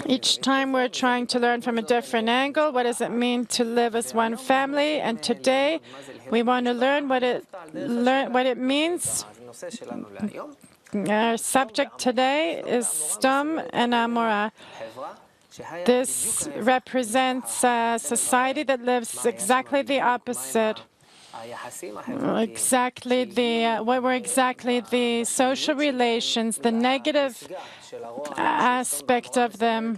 Each time we're trying to learn from a different angle, what does it mean to live as one family? And today, we want to learn what it means. Our subject today is Sodom and Amorá. This represents a society that lives exactly the opposite. What were exactly the social relations, the negative aspect of them.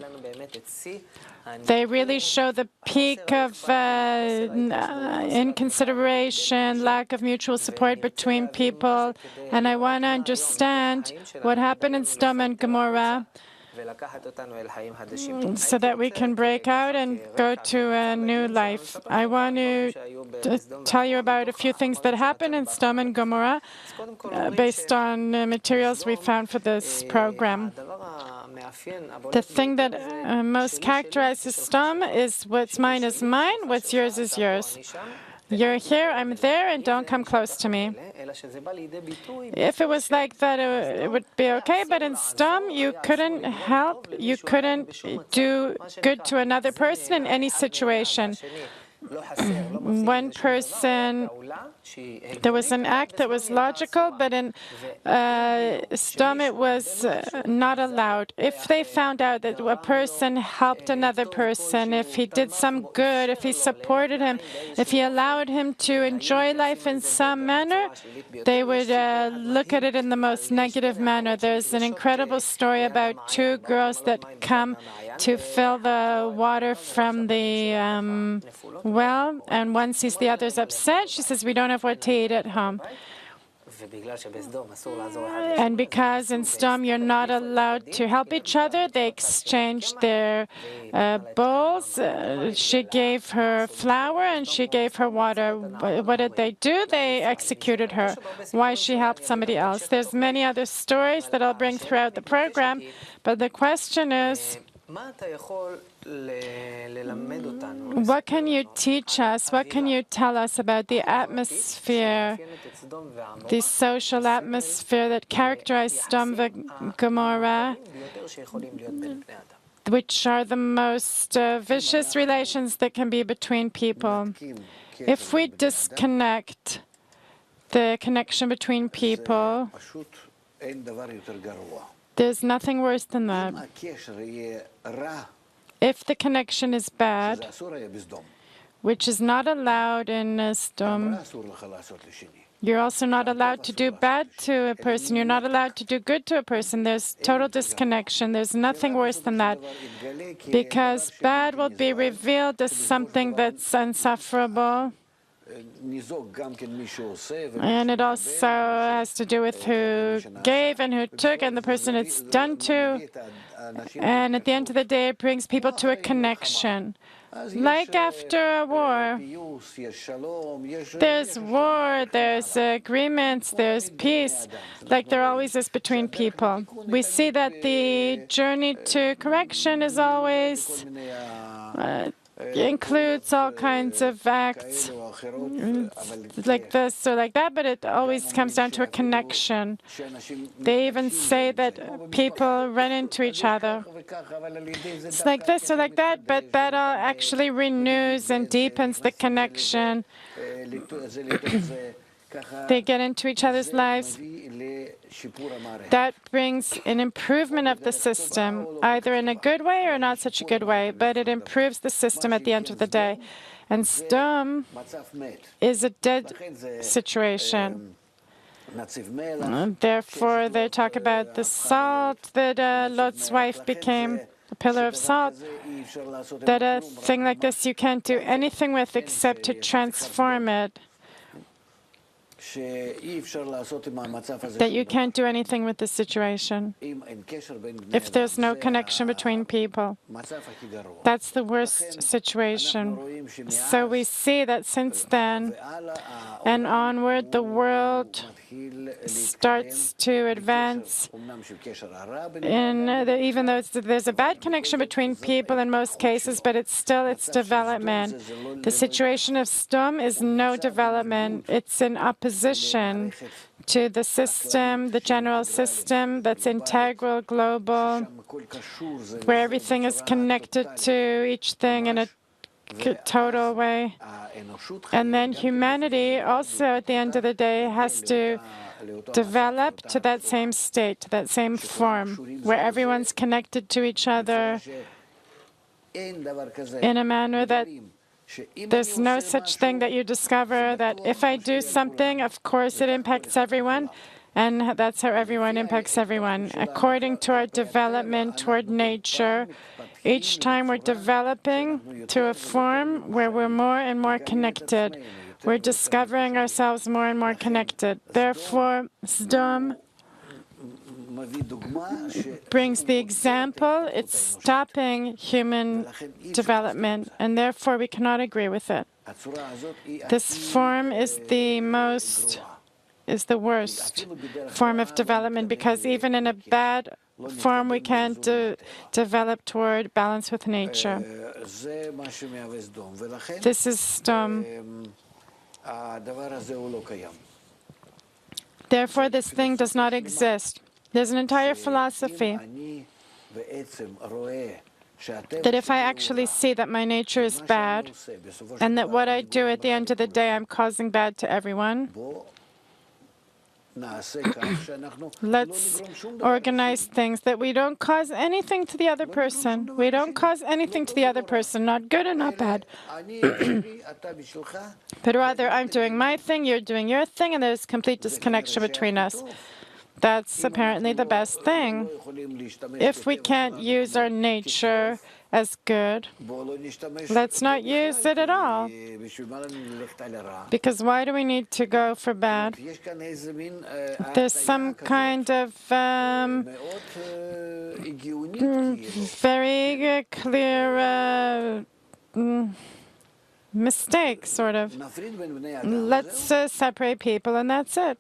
They really show the peak of inconsideration, lack of mutual support between people. And I want to understand what happened in Sodom and Gomorrah so that we can break out and go to a new life. I want to tell you about a few things that happened in Sodom and Gomorrah based on materials we found for this program. The thing that most characterizes Sodom is what's mine is mine, what's yours is yours. You're here, I'm there, and don't come close to me. If it was like that, it would be okay, but in Sodom, you couldn't do good to another person in any situation. One person, there was an act that was logical, but in Sodom it was not allowed. If they found out that a person helped another person, if he did some good, if he supported him, if he allowed him to enjoy life in some manner, they would look at it in the most negative manner. There's an incredible story about two girls that come to fill the water from the well, and one sees the other's upset. She says, "We don't have what to eat at home." And because in Sodom you're not allowed to help each other, they exchanged their bowls. She gave her flour and she gave her water. What did they do? They executed her. Why she helped somebody else? There's many other stories that I'll bring throughout the program, but the question is, what can you teach us? What can you tell us about the atmosphere, the social atmosphere that characterized Sodom and Gomorrah, which are the most vicious relations that can be between people? If we disconnect the connection between people, there's nothing worse than that. If the connection is bad, which is not allowed in Sodom, you're also not allowed to do bad to a person. You're not allowed to do good to a person. There's total disconnection. There's nothing worse than that, because bad will be revealed as something that's insufferable. And it also has to do with who gave and who took and the person it's done to. And at the end of the day, it brings people to a connection. Like after a war, there's war, there's agreements, there's peace, like there always is between people. We see that the journey to correction is always includes all kinds of acts like this or like that, but it always comes down to a connection. They even say that people run into each other. It's like this or like that, but that all actually renews and deepens the connection. They get into each other's lives. That brings an improvement of the system, either in a good way or not such a good way, but it improves the system at the end of the day. And Sodom is a dead situation. Therefore, they talk about the salt that Lot's wife became, a pillar of salt, that a thing like this you can't do anything with except to transform it. That you can't do anything with this situation if there's no connection between people. That's the worst situation. So we see that since then and onward, the world starts to advance. Even though there's a bad connection between people in most cases, but it's still its development. The situation of Sodom is no development. It's an opposition. opposition to the system, the general system that's integral, global, where everything is connected to each thing in a total way. And then humanity also, at the end of the day, has to develop to that same state, to that same form, where everyone's connected to each other in a manner that there's no such thing that you discover that if I do something, of course it impacts everyone, and that's how everyone impacts everyone. According to our development toward nature, each time we're developing to a form where we're more and more connected. We're discovering ourselves more and more connected. Therefore, Sodom brings the example. It's stopping human development, and therefore we cannot agree with it. This form is the worst form of development, because even in a bad form we can't develop toward balance with nature. This is Sodom. Therefore, this thing does not exist. There's an entire philosophy that if I actually see that my nature is bad, and that what I do at the end of the day I'm causing bad to everyone, let's organize things that we don't cause anything to the other person. We don't cause anything to the other person, not good and not bad. But rather, I'm doing my thing, you're doing your thing, and there's complete disconnection between us. That's apparently the best thing. If we can't use our nature as good, let's not use it at all. Because why do we need to go for bad? There's some kind of very clear mistake, sort of. Let's separate people, and that's it.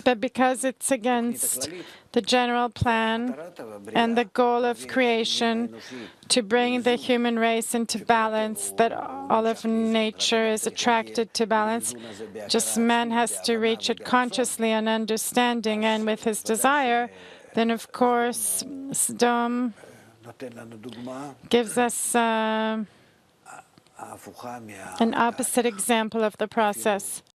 But because it's against the general plan and the goal of creation to bring the human race into balance, that all of nature is attracted to balance, just man has to reach it consciously and understanding, and with his desire, then of course Sodom gives us an opposite example of the process.